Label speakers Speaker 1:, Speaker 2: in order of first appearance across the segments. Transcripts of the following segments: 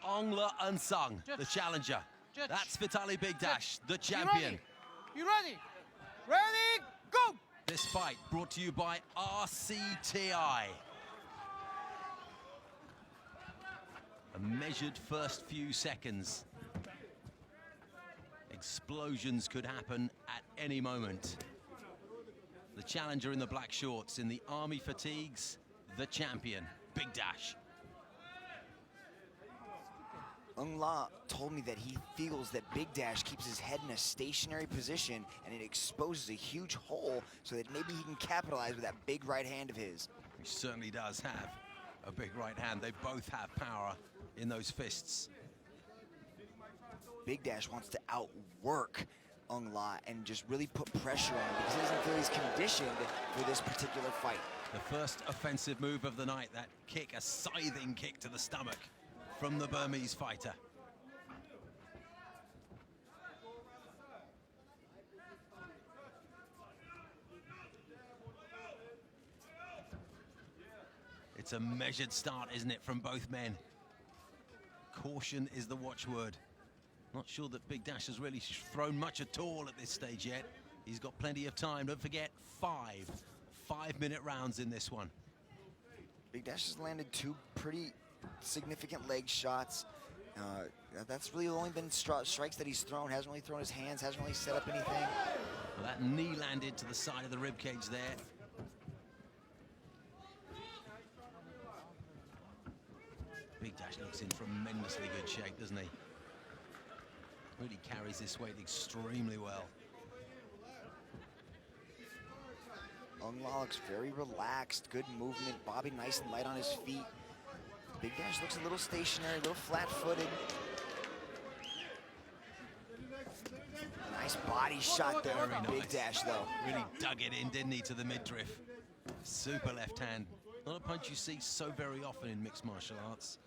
Speaker 1: Ongla Unsung, the challenger.
Speaker 2: Judge.
Speaker 1: That's Vitaly Bigdash, the champion.
Speaker 2: You ready? Ready, go!
Speaker 1: This fight brought to you by RCTI. A measured first few seconds. Explosions could happen at any moment. The challenger in the black shorts, in the army fatigues, the champion, Bigdash.
Speaker 3: Ongla told me that he feels that Bigdash keeps his head in a stationary position and it exposes a huge hole so that maybe he can capitalize with that big right hand of his.
Speaker 1: He certainly does have a big right hand. They both have power in those fists.
Speaker 3: Bigdash wants to outwork Ongla and just really put pressure on him because he doesn't feel he's conditioned for this particular fight.
Speaker 1: The first offensive move of the night, that kick, a scything kick to the stomach from the Burmese fighter. It's a measured start, isn't it, from both men? Caution is the watchword. Not sure that Bigdash has really thrown much at all at this stage yet. He's got plenty of time. Don't forget, five-minute rounds in this one.
Speaker 3: Bigdash has landed two pretty significant leg shots. That's really only been strikes that he's thrown. Hasn't really thrown his hands, hasn't really set up anything.
Speaker 1: Well, that knee landed to the side of the ribcage there. Bigdash looks in tremendously good shape, doesn't he? Really carries this weight extremely well.
Speaker 3: Ongla looks very relaxed, good movement, bobbing nice and light on his feet. Bigdash looks a little stationary, a little flat-footed. Nice body shot there from Bigdash, though.
Speaker 1: Really dug it in, didn't he, to the midriff. Super left hand. Not a punch you see so very often in mixed martial arts.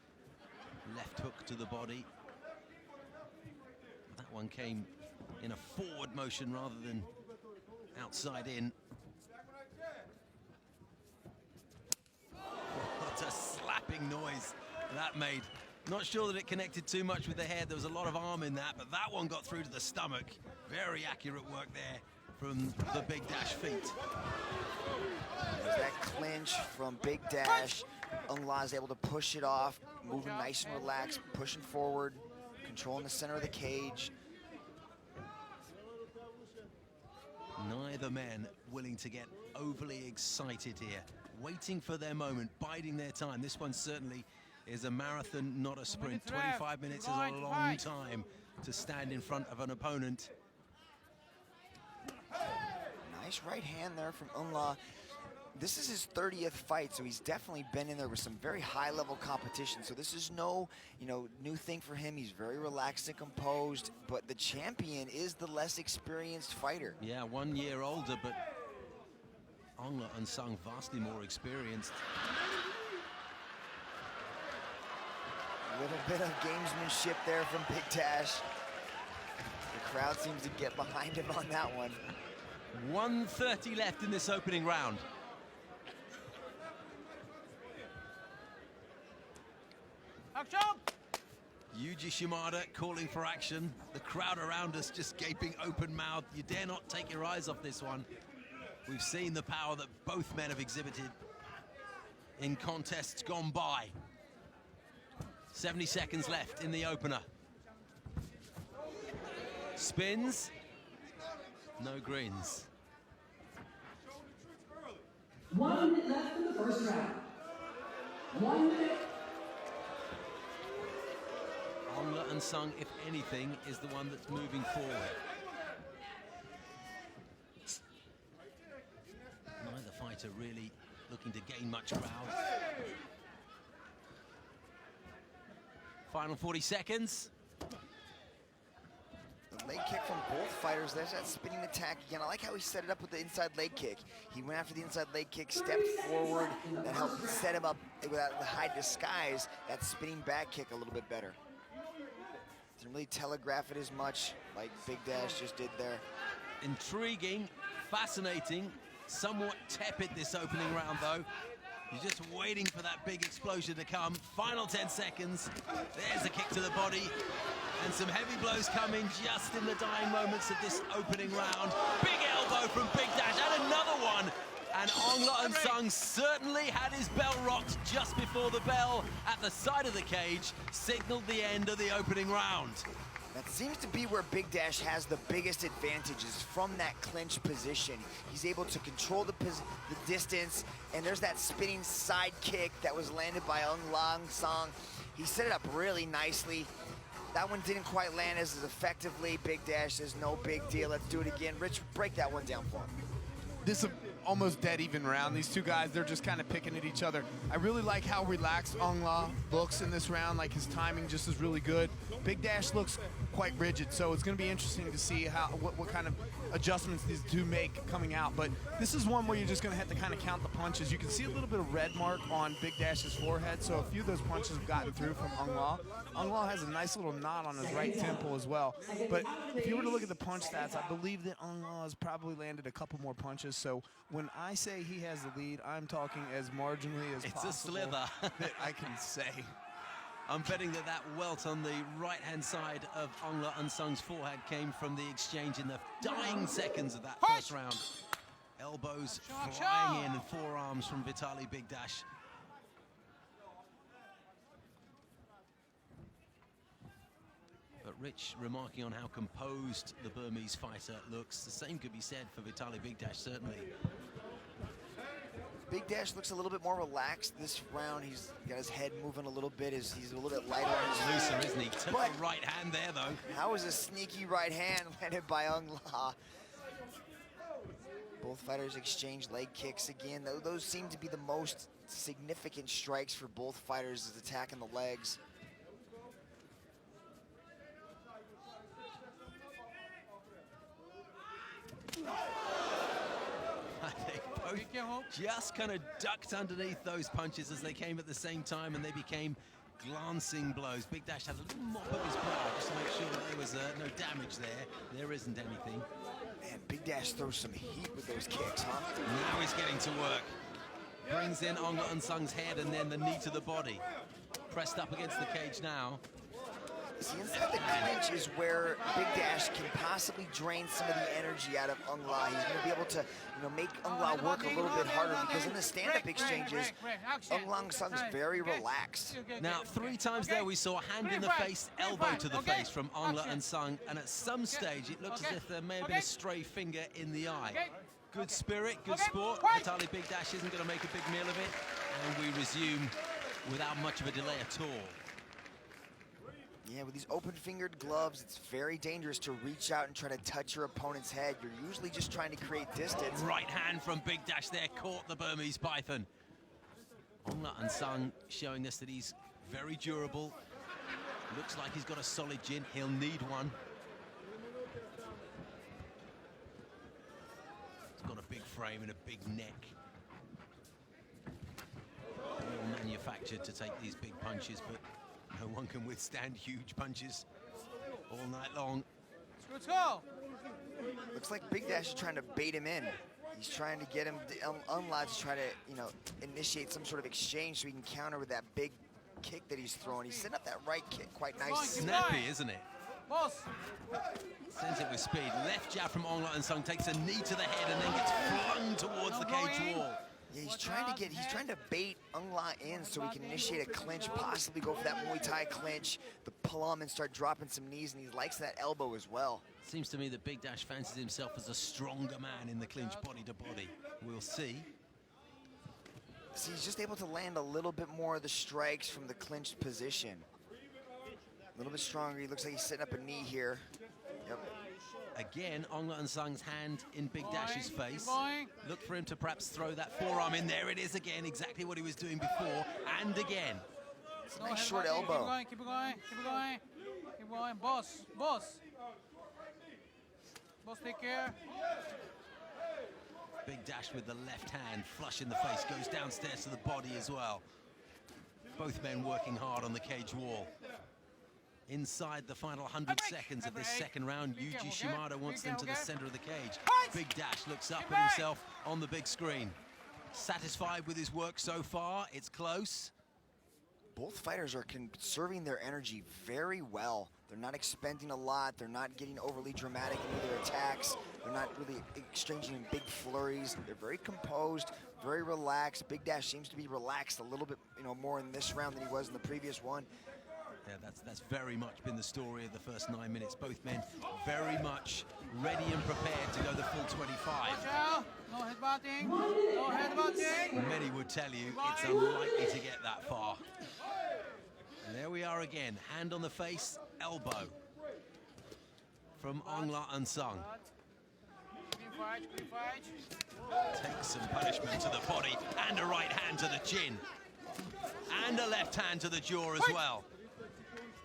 Speaker 1: Left hook to the body. That one came in a forward motion rather than outside in. What a slapping noise that made. Not sure that it connected too much with the head. There was a lot of arm in that, but that one got through to the stomach. Very accurate work there from the Bigdash feet.
Speaker 3: There's that clinch from Bigdash. Ongla is able to push it off, moving nice and relaxed, pushing forward, controlling the center of the cage.
Speaker 1: Neither man willing to get overly excited here, waiting for their moment, biding their time. This one certainly is a marathon, not a sprint. 25 minutes is a long time to stand in front of an opponent.
Speaker 3: Nice right hand there from Ongla. This is his 30th fight, so he's definitely been in there with some very high-level competition. So this is no, new thing for him. He's very relaxed and composed, but the champion is the less experienced fighter.
Speaker 1: Yeah, 1 year older, but Ongla Unsung vastly more experienced.
Speaker 3: A little bit of gamesmanship there from Bigdash. The crowd seems to get behind him on that one.
Speaker 1: 1:30 left in this opening round.
Speaker 2: Action!
Speaker 1: Yuji Shimada calling for action. The crowd around us just gaping open-mouthed. You dare not take your eyes off this one. We've seen the power that both men have exhibited in contests gone by. 70 seconds left in the opener. Spins. No greens.
Speaker 4: 1 minute left in the first round. 1 minute.
Speaker 1: Ongla Unsung, if anything, is the one that's moving forward. Neither fighter really looking to gain much ground. Final 40 seconds.
Speaker 3: The leg kick from both fighters. There's that spinning attack again. I like how he set it up with the inside leg kick. He went after the inside leg kick, stepped forward. That helped set him up without the high disguise. That spinning back kick a little bit better. Didn't really telegraph it as much like Bigdash just did there.
Speaker 1: Intriguing, fascinating, somewhat tepid this opening round though. You're just waiting for that big explosion to come. Final 10 seconds. There's a kick to the body. And some heavy blows coming just in the dying moments of this opening round. Big elbow from Big Dash and another one. And Ong La Sung certainly had his bell rocked just before the bell at the side of the cage signaled the end of the opening round.
Speaker 3: That seems to be where Big Dash has the biggest advantages from that clinch position. He's able to control the distance, and there's that spinning side kick that was landed by Ong La Sung. He set it up really nicely. That one didn't quite land as effectively. Big Dash says, no big deal, let's do it again. Rich, break that one down for him.
Speaker 5: This is almost dead even round. These two guys, they're just kind of picking at each other. I really like how relaxed Ong La looks in this round. Like, his timing just is really good. Big Dash looks quite rigid, so it's going to be interesting to see what kind of adjustments these two make coming out. But this is one where you're just going to have to kind of count the punches. You can see a little bit of red mark on Big Dash's forehead, so a few of those punches have gotten through from Ong La. Ong La has a nice little knot on his right temple as well. But if you were to look at the punch stats, I believe that Ong La has probably landed a couple more punches. So when I say he has the lead, I'm talking as marginally as possible.
Speaker 1: It's a slither.
Speaker 5: That I can say.
Speaker 1: I'm betting that welt on the right-hand side of Ong La Sung's forehead came from the exchange in the dying seconds of that first round. Elbows flying in and forearms from Vitaly Big Dash. But Rich remarking on how composed the Burmese fighter looks. The same could be said for Vitaly Big Dash, certainly.
Speaker 3: Big Dash looks a little bit more relaxed this round. He's got his head moving a little bit. He's a little bit lighter on his
Speaker 1: looser, isn't he? Took the right hand there, though.
Speaker 3: That was a sneaky right hand landed by Ong La. Both fighters exchange leg kicks again. Those seem to be the most significant strikes for both fighters, is attacking the legs.
Speaker 1: Just kind of ducked underneath those punches as they came at the same time, and they became glancing blows. Big Dash had a little mop of his brow just to make sure that there was no damage there. There isn't anything.
Speaker 3: Man, Big Dash throws some heat with those kicks, huh?
Speaker 1: Now he's getting to work. Brings in Ong La Sung's head and then the knee to the body. Pressed up against the cage now.
Speaker 3: See, inside the clinch is where Big Dash can possibly drain some of the energy out of Ong La. He's going to be able to, make Ong La work a little bit harder, because in the stand-up exchanges, Ong La Sung's very relaxed.
Speaker 1: Now, 3 times there we saw hand in the face, elbow to the face from Ong La Sung, and at some stage it looks as if there may have been a stray finger in the eye. Good spirit, good sport. Vitaly Big Dash isn't going to make a big meal of it, and we resume without much of a delay at all.
Speaker 3: Yeah, with these open-fingered gloves, it's very dangerous to reach out and try to touch your opponent's head. You're usually just trying to create distance.
Speaker 1: Right hand from Big Dash there, caught the Burmese Python. Ong La Sung showing us that he's very durable. Looks like he's got a solid chin. He'll need one. He's got a big frame and a big neck. All manufactured to take these big punches, but no one can withstand huge punches all night long.
Speaker 2: Let's go.
Speaker 3: Looks like Big Dash is trying to bait him in. He's trying to get him, Ong La to try to, initiate some sort of exchange so he can counter with that big kick that he's throwing. He's setting up that right kick quite nicely.
Speaker 1: Snappy, isn't it?
Speaker 2: Boss.
Speaker 1: Sends it with speed. Left jab from Ong La Sung, takes a knee to the head and then gets flung towards the cage wall.
Speaker 3: Yeah, he's trying to bait Ong La in so he can initiate a clinch, possibly go for that Muay Thai clinch, the plum, and start dropping some knees, and he likes that elbow as well.
Speaker 1: Seems to me that Big Dash fancies himself as a stronger man in the clinch, body to body. We'll see.
Speaker 3: See, he's just able to land a little bit more of the strikes from the clinched position. A little bit stronger. He looks like he's setting up a knee here. Yep.
Speaker 1: Again, Ong La Sung's hand in Big Dash's face. Look for him to perhaps throw that forearm in. There it is again, exactly what he was doing before, and again.
Speaker 3: It's a nice short elbow.
Speaker 2: Keep it going, keep it going, keep it going. Boss. Boss, take care.
Speaker 1: Big Dash with the left hand, flush in the face, goes downstairs to the body as well. Both men working hard on the cage wall. Inside the final 100 seconds of this second round, Yuji Shimada wants them to the center of the cage. Big Dash looks up at himself on the big screen. satisfied with his work so far. It's close.
Speaker 3: Both fighters are conserving their energy very well. They're not expending a lot. They're not getting overly dramatic in their attacks. They're not really exchanging in big flurries. They're very composed, very relaxed. Big Dash seems to be relaxed a little bit, more in this round than he was in the previous one.
Speaker 1: Yeah, that's very much been the story of the first 9 minutes. Both men very much ready and prepared to go the full 25.
Speaker 2: Watch out. No headbutting. No headbutting.
Speaker 1: Many would tell you it's unlikely to get that far. And there we are again. Hand on the face, elbow from Ong La Unsung.
Speaker 2: Clean fight, clean fight.
Speaker 1: Takes some punishment to the body and a right hand to the chin. And a left hand to the jaw as well.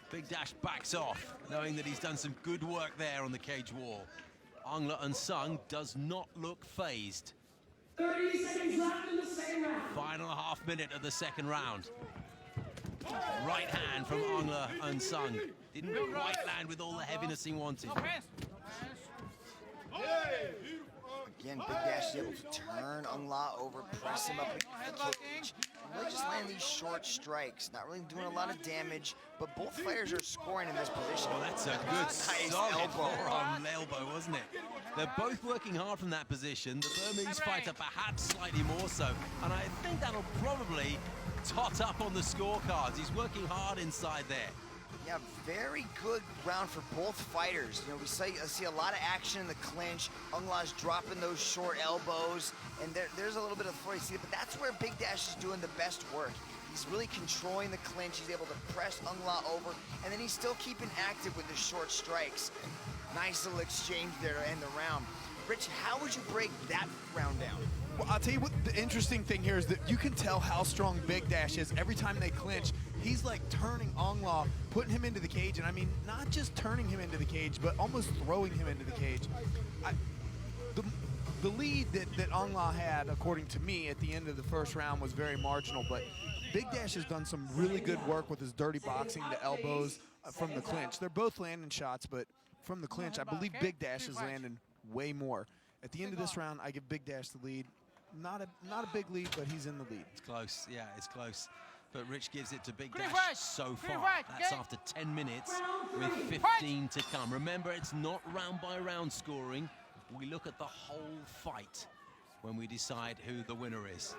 Speaker 1: Big Dash backs off, knowing that he's done some good work there on the cage wall. Ong La Unsung does not look phased.
Speaker 4: 30 seconds left in the second round.
Speaker 1: Final half minute of the second round. Right hand from Ong La Unsung. Didn't quite land with all the heaviness he wanted.
Speaker 2: No hands. No hands.
Speaker 3: Again, Big Dash is able to turn Ong La over, press him up against the cage. Really just landing these short strikes, not really doing a lot of damage, but both fighters are scoring in this position.
Speaker 1: Well, that's a good, solid forearm elbow, wasn't it? They're both working hard from that position. The Burmese fighter perhaps slightly more so, and I think that'll probably tot up on the scorecards. He's working hard inside there.
Speaker 3: Yeah, very good round for both fighters. We see a lot of action in the clinch. Ong La's dropping those short elbows, and there's a little bit of flurry, but that's where Big Dash is doing the best work. He's really controlling the clinch. He's able to press Ong La over, and then he's still keeping active with his short strikes. Nice little exchange there to end the round. Rich, how would you break that round down?
Speaker 5: Well, I'll tell you what the interesting thing here is that you can tell how strong Big Dash is every time they clinch. He's like turning Ong La, putting him into the cage, and I mean, not just turning him into the cage, but almost throwing him into the cage. The lead that Ong La had, according to me, at the end of the first round was very marginal, but Big Dash has done some really good work with his dirty boxing, the elbows from the clinch. They're both landing shots, but from the clinch, I believe Big Dash is landing way more. At the end of this round, I give Big Dash the lead. Not a big lead, but he's in the lead.
Speaker 1: It's close, yeah, it's close. But Rich gives it to Big
Speaker 2: Clean
Speaker 1: Dash
Speaker 2: fight.
Speaker 1: so
Speaker 2: Clean
Speaker 1: far.
Speaker 2: fight,
Speaker 1: That's
Speaker 2: okay?
Speaker 1: after 10 minutes with 15 to come. Remember, it's not round by round scoring. We look at the whole fight when we decide who the winner is.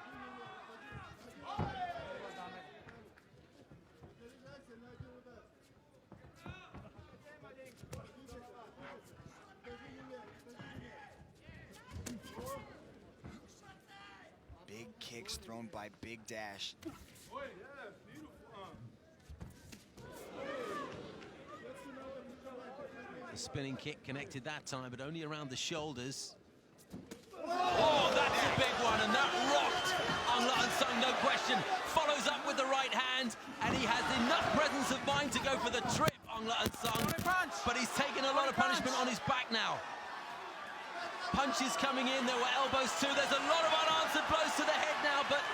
Speaker 3: Big kicks thrown by Big Dash.
Speaker 1: The spinning kick connected that time, but only around the shoulders. Oh, that's a big one, and that rocked Ong La Unsung, no question. Follows up with the right hand, and he has enough presence of mind to go for the trip, Ong La Unsung. But he's taken a lot of punishment on his back now. Punches coming in, there were elbows too. There's a lot of unanswered blows to the head now, but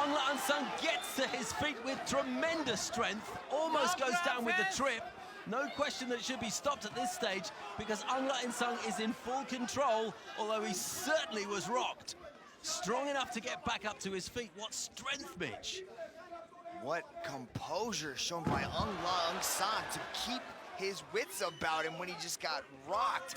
Speaker 1: Ong La Unsung gets to his feet with tremendous strength, almost goes down with the trip. No question that it should be stopped at this stage because Ong La Unsung is in full control, although he certainly was rocked. Strong enough to get back up to his feet. What strength, Mitch.
Speaker 3: What composure shown by Ong La Unsung to keep his wits about him when he just got rocked.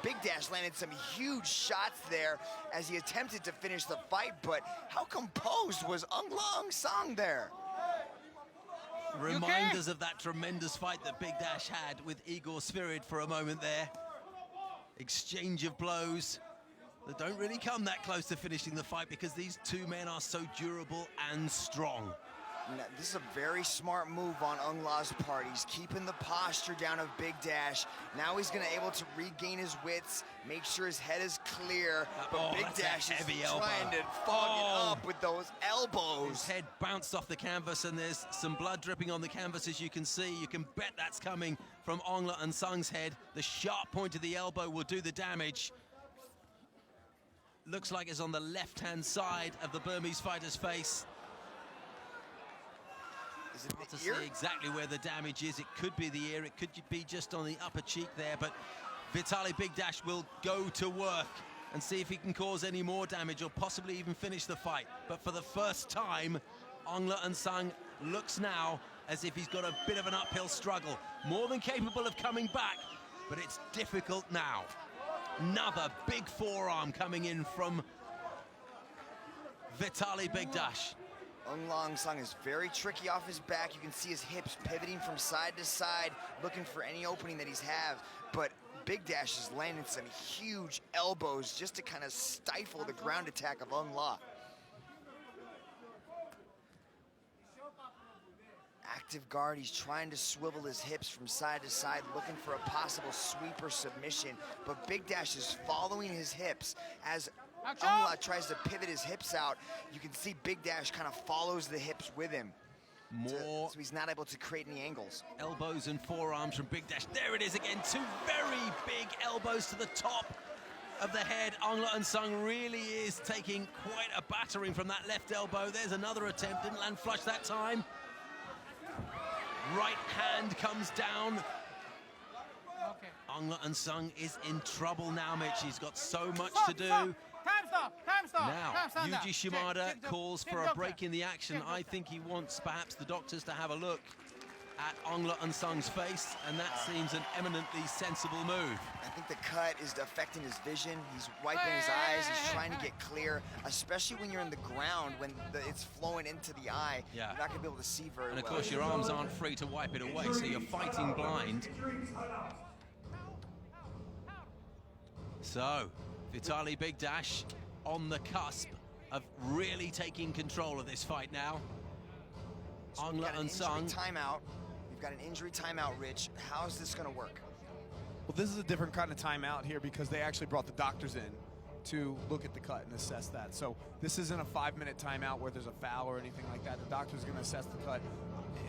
Speaker 3: Big Dash landed some huge shots there as he attempted to finish the fight, but how composed was Ong La Unsung there?
Speaker 1: Reminders of that tremendous fight that Big Dash had with Igor Svirid for a moment there. Exchange of blows that don't really come that close to finishing the fight because these two men are so durable and strong.
Speaker 3: Now, this is a very smart move on Ong La's part. He's keeping the posture down of Big Dash. Now he's going to able to regain his wits, make sure his head is clear. But Big Dash is trying to fog it up with those elbows.
Speaker 1: His head bounced off the canvas, and there's some blood dripping on the canvas, as you can see. You can bet that's coming from Ong La Unsung's head. The sharp point of the elbow will do the damage. Looks like it's on the left-hand side of the Burmese fighter's face.
Speaker 3: Is it
Speaker 1: Hard
Speaker 3: the
Speaker 1: to
Speaker 3: ear?
Speaker 1: see exactly where the damage is. It could be the ear, it could be just on the upper cheek there, but Vitaly Big Dash will go to work and see if he can cause any more damage or possibly even finish the fight. But for the first time, Ong Le Nsang looks now as if he's got a bit of an uphill struggle. More than capable of coming back, but it's difficult now. Another big forearm coming in from Vitaly Bigdash.
Speaker 3: Ong Le Nsang is very tricky off his back. You can see his hips pivoting from side to side, looking for any opening that he's have. But Bigdash is landing some huge elbows just to kind of stifle the ground attack of Ong Le. Active guard, he's trying to swivel his hips from side to side, looking for a possible sweep or submission. But Bigdash is following his hips as Ong Le tries to pivot his hips out. You can see Bigdash kind of follows the hips with him.
Speaker 1: More
Speaker 3: so he's not able to create any angles.
Speaker 1: elbows and forearms from Bigdash. There it is again, two very big elbows to the top of the head. Ong Le Nsang really is taking quite a battering from that left elbow. There's another attempt, didn't land flush that time. Right hand comes down.
Speaker 2: Okay.
Speaker 1: Ong Le Nsang is in trouble now, Mitch. He's got so much to do.
Speaker 2: Time stop! Time stop!
Speaker 1: Now,
Speaker 2: Time stop.
Speaker 1: Yuji Shimada calls for a
Speaker 2: doctor.
Speaker 1: break in the action.
Speaker 2: Check,
Speaker 1: I
Speaker 2: doctor.
Speaker 1: think he wants perhaps the doctors to have a look at Ong Le Nsang's face, and that seems an eminently sensible move.
Speaker 3: I think the cut is affecting his vision. He's wiping his eyes. He's trying to get clear, especially when you're in the ground, when it's flowing into the eye.
Speaker 1: Yeah.
Speaker 3: You're not going to be able to see very well.
Speaker 1: And of course, your arms aren't free to wipe it away, so you're fighting blind. So, Vitaly Bigdash on the cusp of really taking control of this fight now.
Speaker 3: So
Speaker 1: Ong
Speaker 3: we've
Speaker 1: Le
Speaker 3: got an
Speaker 1: Nsang.
Speaker 3: injury timeout. We've got an injury timeout, Rich. How is this going to work?
Speaker 5: Well, this is a different kind of timeout here because they actually brought the doctors in to look at the cut and assess that. So this isn't a 5-minute timeout where there's a foul or anything like that. The doctor's going to assess the cut.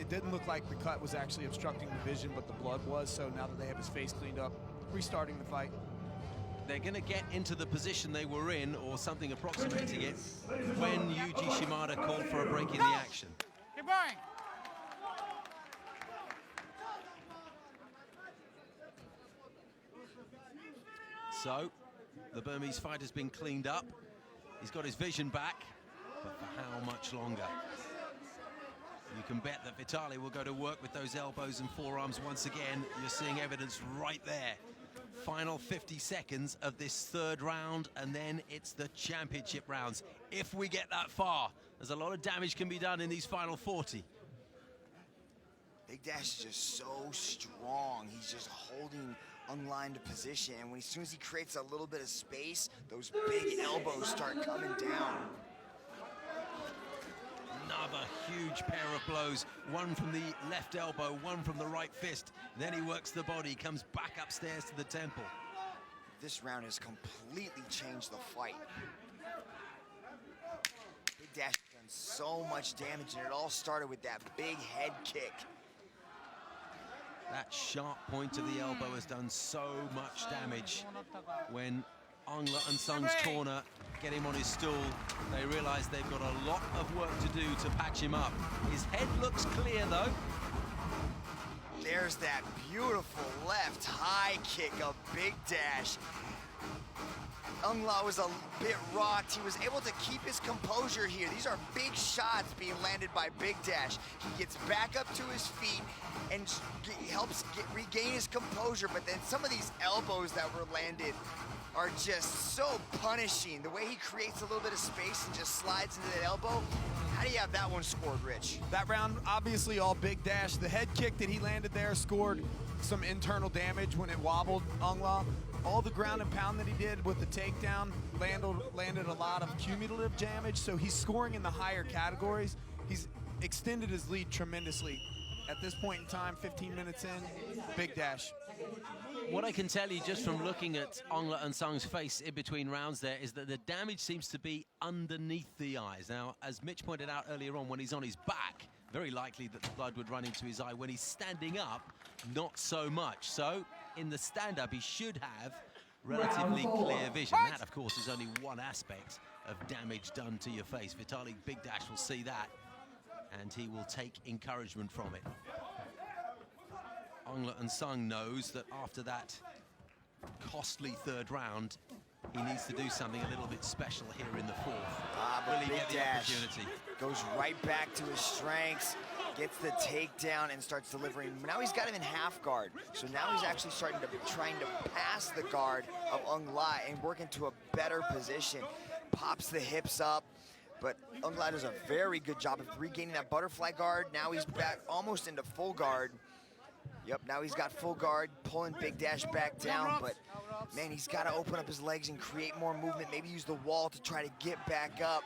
Speaker 5: It didn't look like the cut was actually obstructing the vision, but the blood was. So now that they have his face cleaned up, restarting the fight.
Speaker 1: They're going to get into the position they were in, or something approximating it, when Yuji Shimada called for a break in the action.
Speaker 2: Keep going.
Speaker 1: So, the Burmese fight has been cleaned up. He's got his vision back, but for how much longer? You can bet that Vitaly will go to work with those elbows and forearms once again. You're seeing evidence right there. Final 50 seconds of this third round, and then it's the championship rounds. If we get that far, there's a lot of damage can be done in these final 40.
Speaker 3: Bigdash is just so strong. He's just holding Ong Le into position, and as soon as he creates a little bit of space, those big elbows start coming down.
Speaker 1: Another huge pair of blows, one from the left elbow, one from the right fist. Then he works the body, comes back upstairs to the temple.
Speaker 3: This round has completely changed the fight. Bigdash has done so much damage, and it all started with that big head kick.
Speaker 1: That sharp point of the elbow has done so much damage. When Ong Le Nsang's corner get him on his stool, they realize they've got a lot of work to do to patch him up. His head looks clear though.
Speaker 3: There's that beautiful left high kick of Bigdash. Ong Le was a bit rocked. He was able to keep his composure here. These are big shots being landed by Bigdash. He gets back up to his feet and helps regain his composure, but then some of these elbows that were landed are just so punishing. The way he creates a little bit of space and just slides into that elbow. How do you have that one scored, Rich?
Speaker 5: That round, obviously all Bigdash. The head kick that he landed there scored some internal damage when it wobbled Ong Le. All the ground and pound that he did with the takedown landed a lot of cumulative damage, so he's scoring in the higher categories. He's extended his lead tremendously. At this point in time, 15 minutes in, Bigdash.
Speaker 1: What I can tell you just from looking at Ong Le Nsang's face in between rounds there is that the damage seems to be underneath the eyes. Now, as Mitch pointed out earlier on, when he's on his back, very likely that the blood would run into his eye. When he's standing up, not so much. So, in the stand-up, he should have relatively clear vision. That, of course, is only one aspect of damage done to your face. Vitaly Bigdash will see that, and he will take encouragement from it. Ong Le Nsang knows that after that costly third round, he needs to do something a little bit special here in the fourth.
Speaker 3: But
Speaker 1: Really
Speaker 3: big
Speaker 1: get the
Speaker 3: dash.
Speaker 1: opportunity.
Speaker 3: Goes right back to his strengths, gets the takedown, and starts delivering. Now he's got him in half guard. So now he's actually trying to pass the guard of Ung La and work into a better position. Pops the hips up, but Ung La does a very good job of regaining that butterfly guard. Now he's back almost into full guard. Yep, now he's got full guard, pulling Big Dash back down, but man, he's got to open up his legs and create more movement, maybe use the wall to try to get back up,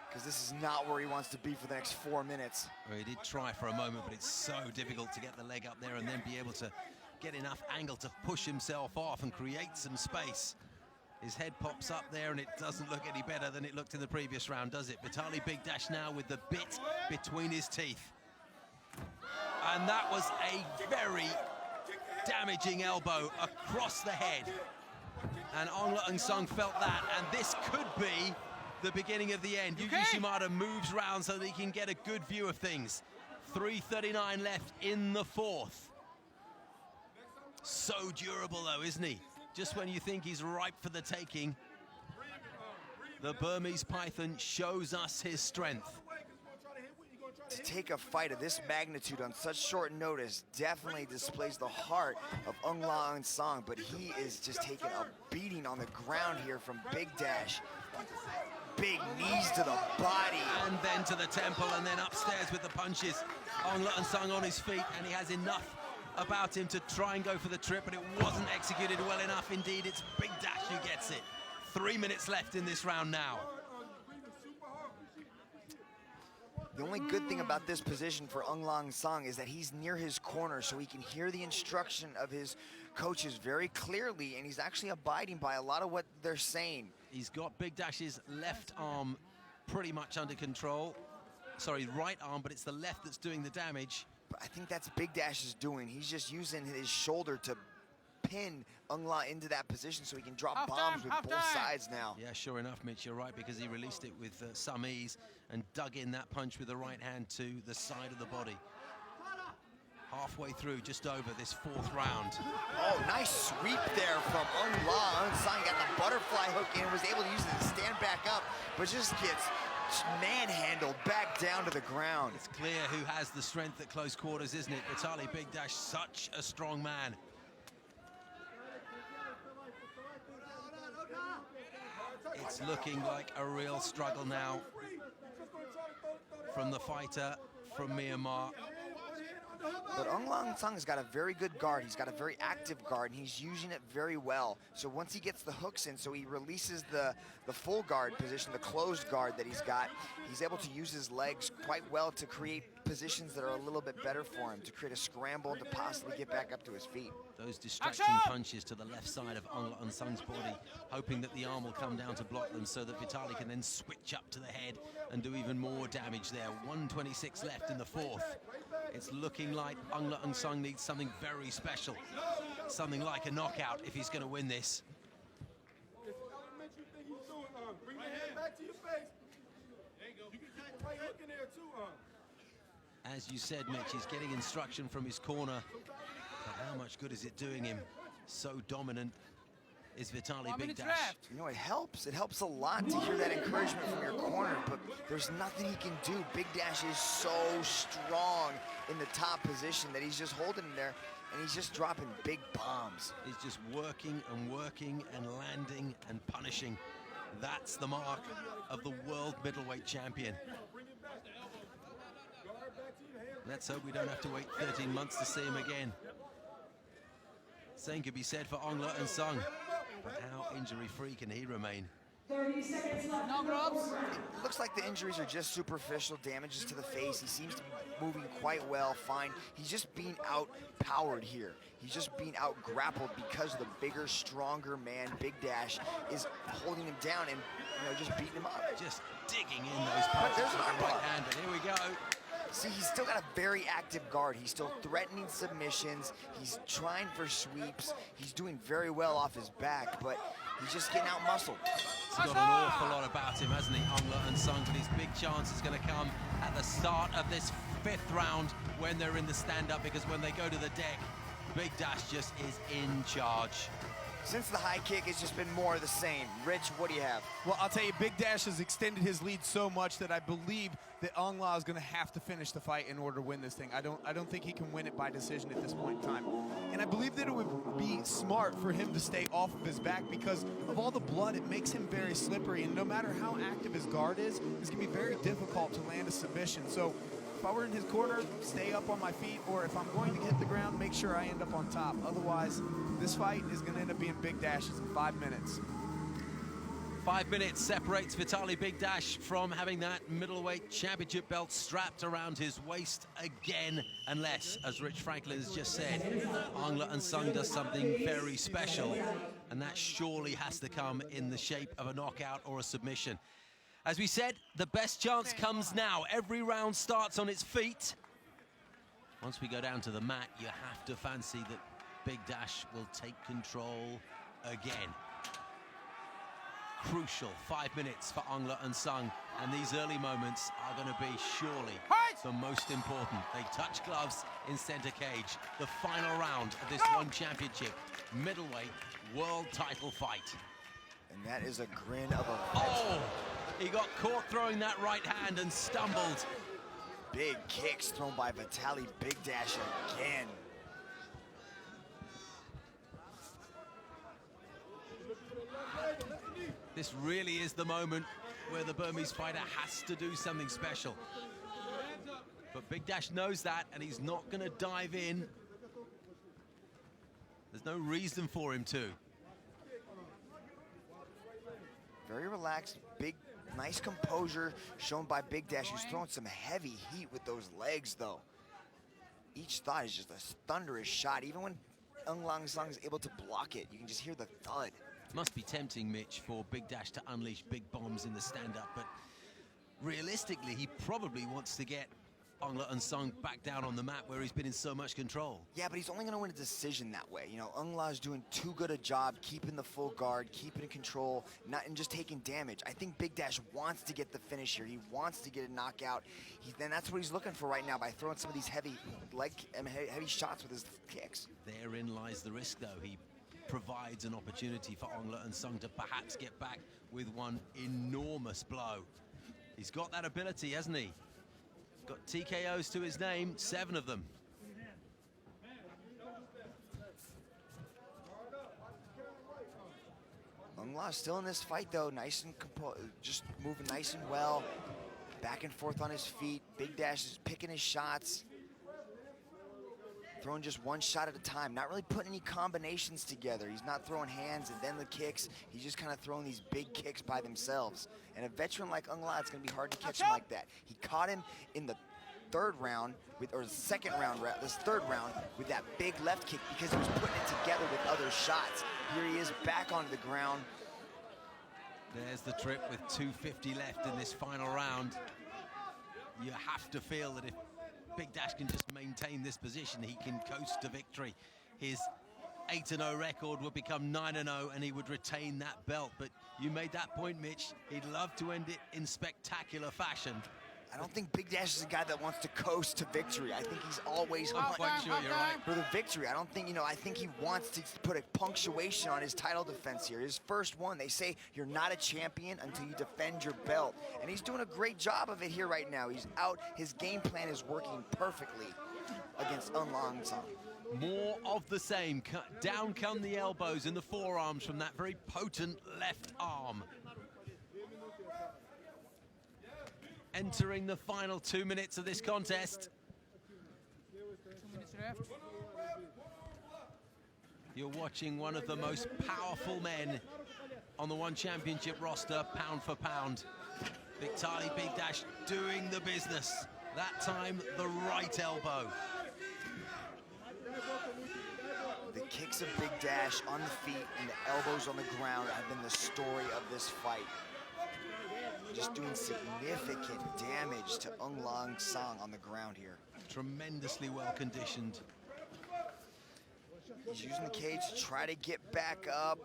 Speaker 3: because this is not where he wants to be for the next 4 minutes.
Speaker 1: Well, he did try for a moment, but it's so difficult to get the leg up there and then be able to get enough angle to push himself off and create some space. His head pops up there and it doesn't look any better than it looked in the previous round, does it? Vitaly Big Dash now with the bit between his teeth. And that was a very damaging elbow across the head. And Ong La Eun Sung felt that, and this could be the beginning of the end. Yuji Shimada moves round so that he can get a good view of things. 3:39 left in the fourth. So durable though, isn't he? Just when you think he's ripe for the taking, the Burmese Python shows us his strength.
Speaker 3: To take a fight of this magnitude on such short notice definitely displays the heart of Ung La Eun Sung, but he is just taking a beating on the ground here from Big Dash. Big knees to the body.
Speaker 1: And then to the temple, and then upstairs with the punches. Ong La Eun Sung on his feet, and he has enough about him to try and go for the trip, but it wasn't executed well enough indeed. It's Big Dash who gets it. 3 minutes left in this round now.
Speaker 3: The only good thing about this position for Ung La Eun Sung is that he's near his corner, so he can hear the instruction of his coaches very clearly, and he's actually abiding by a lot of what they're saying.
Speaker 1: He's got Big Dash's left arm pretty much under control. Sorry, right arm, but it's the left that's doing the damage.
Speaker 3: But I think that's Big Dash's doing. He's just using his shoulder to pin Ung La into that position so he can drop bombs with both sides now.
Speaker 1: Yeah, sure enough, Mitch, you're right, because he released it with some ease and dug in that punch with the right hand to the side of the body. Halfway through, just over this fourth round.
Speaker 3: Oh, nice sweep there from Ung La Eun Sung. Got the butterfly hook in, was able to use it to stand back up, but just gets manhandled back down to the ground.
Speaker 1: It's clear who has the strength at close quarters, isn't it? Vitaly Big Dash, such a strong man. It's looking like a real struggle now from the fighter from Myanmar.
Speaker 3: But Ung La Eun Sung has got a very good guard. He's got a very active guard, and he's using it very well. So once he gets the hooks in, so he releases the full guard position, the closed guard that he's got, he's able to use his legs quite well to create positions that are a little bit better for him, to create a scramble to possibly get back up to his feet.
Speaker 1: Those distracting punches to the left side of Ung La Eun Sung's body, hoping that the arm will come down to block them so that Vitaly can then switch up to the head and do even more damage there. 1:26 left in the fourth. It's looking like Ung La Eun Sung needs something very special, something like a knockout if he's going to win this.
Speaker 6: Bring your hand back to your face. There you go. You can take the right hook in there too,
Speaker 1: As you said, Mitch, he's getting instruction from his corner. But how much good is it doing him? So dominant is Vitaly Big Dash.
Speaker 3: You know, it helps. It helps a lot to hear that encouragement from your corner, but there's nothing he can do. Big Dash is so strong in the top position that he's just holding him there, and he's just dropping big bombs.
Speaker 1: He's just working and working and landing and punishing. That's the mark of the world middleweight champion. Let's hope we don't have to wait 13 months to see him again. Same could be said for Ong La Eun Sung, but how injury-free can he remain?
Speaker 4: 30 seconds left.
Speaker 2: No gloves.
Speaker 3: It looks like the injuries are just superficial damages to the face. He seems to be moving quite well, fine. He's just being out-powered here. He's just being out-grappled because the bigger, stronger man, Big Dash, is holding him down and, you know, just beating him up.
Speaker 1: Just digging in those punches
Speaker 3: there's
Speaker 1: with
Speaker 3: an
Speaker 1: the right
Speaker 3: armbar.
Speaker 1: hand, but here we go.
Speaker 3: See, he's still got a very active guard. He's still threatening submissions. He's trying for sweeps. He's doing very well off his back, but he's just getting out-muscled.
Speaker 1: He's got an awful lot about him, hasn't he, Ong La Eun Sung? But his big chance is going to come at the start of this fifth round when they're in the stand-up, because when they go to the deck, Big Dash just is in charge.
Speaker 3: Since the high kick, it's just been more of the same. Rich, what do you have?
Speaker 5: Well, I'll tell you, Big Dash has extended his lead so much that I believe that Ong La is going to have to finish the fight in order to win this thing. I don't think he can win it by decision at this point in time. And I believe that it would be smart for him to stay off of his back because of all the blood. It makes him very slippery, and no matter how active his guard is, it's going to be very difficult to land a submission. So if I were in his corner, stay up on my feet, or if I'm going to hit the ground, make sure I end up on top. Otherwise, this fight is going to end up being Big Dash's in 5 minutes.
Speaker 1: 5 minutes separates Vitaly Big Dash from having that middleweight championship belt strapped around his waist again, unless, as Rich Franklin has just said, Ong La Sung does something very special, and that surely has to come in the shape of a knockout or a submission. As we said, the best chance comes now. Every round starts on its feet. Once we go down to the mat, you have to fancy that Big Dash will take control again. Crucial 5 minutes for Ong La Sung, and these early moments are going to be surely the most important. They touch gloves in center cage. The final round of this one championship middleweight world title fight.
Speaker 3: And that is a grin of a
Speaker 1: Oh! He got caught throwing that right hand and stumbled.
Speaker 3: big kicks thrown by Vitaly Big Dash again.
Speaker 1: This really is the moment where the Burmese fighter has to do something special. But Big Dash knows that, and he's not going to dive in. There's no reason for him to.
Speaker 3: Very relaxed, nice composure shown by Big Dash, who's throwing some heavy heat with those legs, though. Each thought is just a thunderous shot. Even when Ong La Sung is able to block it, you can just hear the thud.
Speaker 1: Must be tempting, Mitch, for Big Dash to unleash big bombs in the stand-up, but realistically, he probably wants to get Ong La Sung back down on the mat where he's been in so much control.
Speaker 3: Yeah, but he's only going to win a decision that way. You know, Ong La is doing too good a job keeping the full guard, keeping control, and just taking damage. I think Big Dash wants to get the finish here. He wants to get a knockout. Then that's what he's looking for right now by throwing some of these heavy shots with his kicks.
Speaker 1: Therein lies the risk, though. He provides an opportunity for Ong La Sung to perhaps get back with one enormous blow. He's got that ability, hasn't he? Got TKOs to his name, 7 of them.
Speaker 3: Ong La still in this fight, though, nice and just moving nice and well, back and forth on his feet. Big Dash is picking his shots, throwing just one shot at a time, not really putting any combinations together. He's not throwing hands and then the kicks. He's just kind of throwing these big kicks by themselves. And a veteran like Ong La, it's going to be hard to catch him like that. He caught him in the third round, or the second round, this third round, with that big left kick because he was putting it together with other shots. Here he is back onto the ground.
Speaker 1: There's the trip with 2:50 left in this final round. You have to feel that if Big Dash can just maintain this position, he can coast to victory. His 8-0 record would become 9-0 and he would retain that belt. But you made that point, Mitch. He'd love to end it in spectacular fashion.
Speaker 3: I don't think Big Dash is a guy that wants to coast to victory. I think he's always
Speaker 1: I'm quite sure you're right.
Speaker 3: for the victory. I don't think, I think he wants to put a punctuation on his title defense here. His first one, they say you're not a champion until you defend your belt. And he's doing a great job of it here right now. He's out, his game plan is working perfectly against Ong La Sung.
Speaker 1: More of the same. Down come the elbows and the forearms from that very potent left arm. Entering the final 2 minutes of this contest.
Speaker 2: 2 minutes left.
Speaker 1: You're watching one of the most powerful men on the One Championship roster, pound for pound. Vitaly Big Dash doing the business. That time, the right elbow.
Speaker 3: The kicks of Big Dash on the feet and the elbows on the ground have been the story of this fight. Just doing significant damage to Ong La Sung on the ground here.
Speaker 1: Tremendously well conditioned.
Speaker 3: He's using the cage to try to get back up.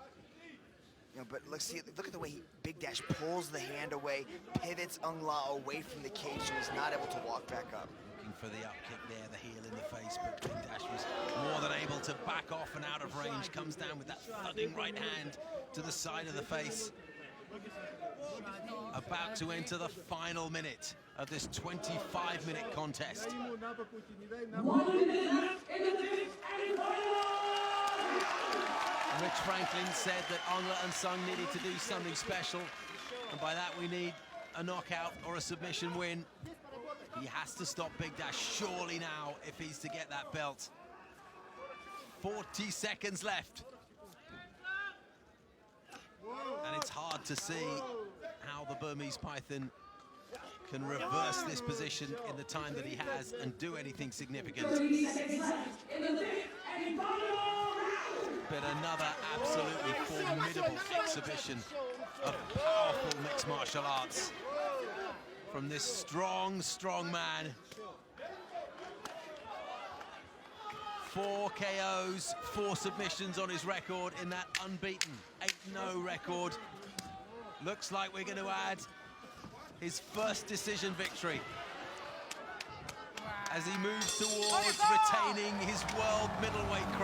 Speaker 3: But look at the way Big Dash pulls the hand away, pivots Ong La away from the cage so he's not able to walk back up.
Speaker 1: Looking for the up kick there, the heel in the face, but Big Dash was more than able to back off and out of range. Comes down with that thudding right hand to the side of the face. About to enter the final minute of this 25-minute contest.
Speaker 4: 1 minute left in the fifth and final!
Speaker 1: Rich Franklin said that Ongla and Sung needed to do something special, and by that we need a knockout or a submission win. He has to stop Big Dash surely now if he's to get that belt. 40 seconds left. And it's hard to see how the Burmese Python can reverse this position in the time that he has and do anything significant.
Speaker 4: 30 seconds left in the fifth and final round!
Speaker 1: But another absolutely formidable exhibition of powerful mixed martial arts from this strong, strong man. 4 KOs, 4 submissions on his record in that unbeaten 8-0 record. Looks like we're going to add his first decision victory as he moves towards retaining his world middleweight crown.